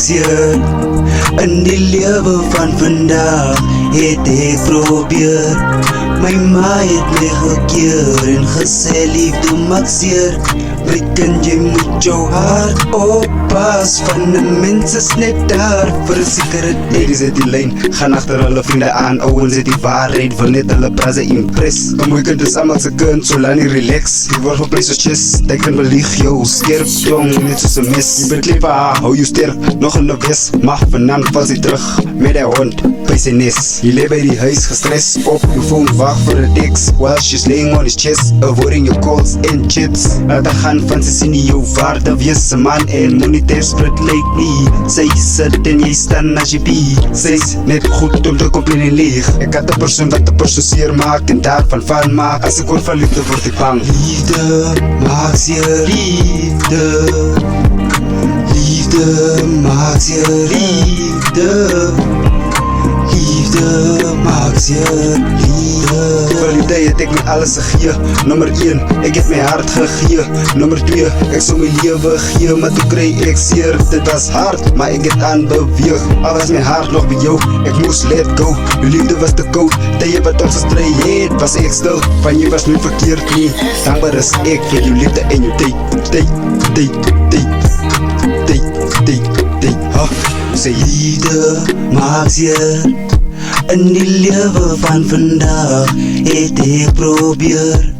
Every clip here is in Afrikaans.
seer. In die lewe van vandag het ek probeer. My ma het my gekeer en gesê liefde maak seer. My kind, jy moet jou hart oppas, van 'n mens is net daar vir 'n sekere tyd. Ladies het die lyn, gaan agter hulle vriende aan. Ouens het die waarheid, wil net hulle praze impress. 'n mooi kind is almal se kind, so laat nie relax. Jy word geplys soos chess, jy kan belieg jou skerp jong, net soos 'n mes. Jy bent klippa, hou jou sterk, nog in 'n wes. Mag vanaand val sy terug, met die hond by sy nes. Jy leef by die huis gestres, op jou phone wag vir 'n text, while she's laying on his chest, avoiding your calls and chats. Laat haar gaan van sy sien nie jou waarde wees 'n man en moenie desperate like nie. Sy sit en jy staan as jy be. Sy's net goed om te komplain en lieg. Ek had 'n persoon wat 'n persoon seer maak en daarvan van maak. As ek hoor van liefde word ek bang. Liefde maak seer, liefde. Liefde maak seer, liefde. Liefde maak seer, liefde. Vir liefde het ek my alles gegee. Nommer 1, ek het my hart gegee. Nommer 2, ek sou my lewe gee, maar toe kry ek seer. Dit was hard, maar ek het aanbeweeg. Al was my hart nog by jou, ek moes let go. Die liefde was te koud, tye wat ons gestry het, was ek stil. Van jy was nooit verkeerd nie. Dankbaar is ek vir jou liefde en jou tyd. Sê liefde maak seer. In die lewe van vandag het ek probeer.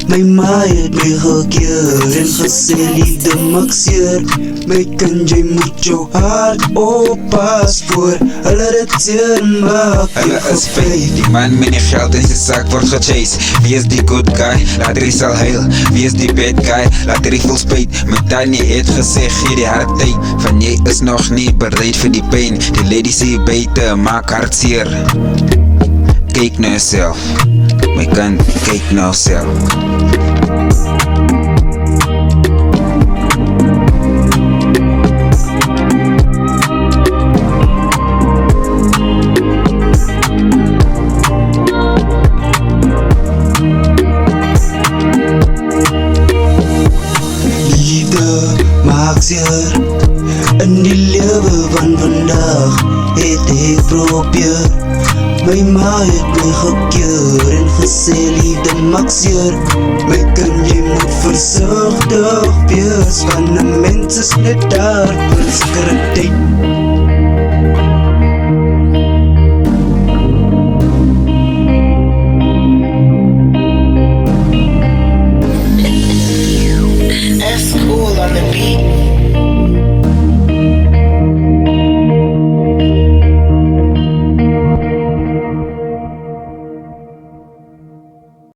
My ma het my gekeer en gesê liefde maak seer. My kind, jy moet jou hart oppas voor hulle dit seer maak. Hulle is fake, die man met die geld in sy sak word gechase. Wie is die good guy? Laat hy sal huil. Wie is die bad guy? Laat hy voel spijt. My tannie het gesê, gee die hart tyd. Van jy is nog nie bereid vir die pijn. Die lady sê buite, maak hartseer. Kyk na jouself, my kind, kyk na jouself. Maak seer. In die lewe van vandag het ek probeer. My ma het my gekeer en gesê liefde maak seer. My kind, jy moet versigtig wees, van 'n mens is net daar vir 'n sekere tyd.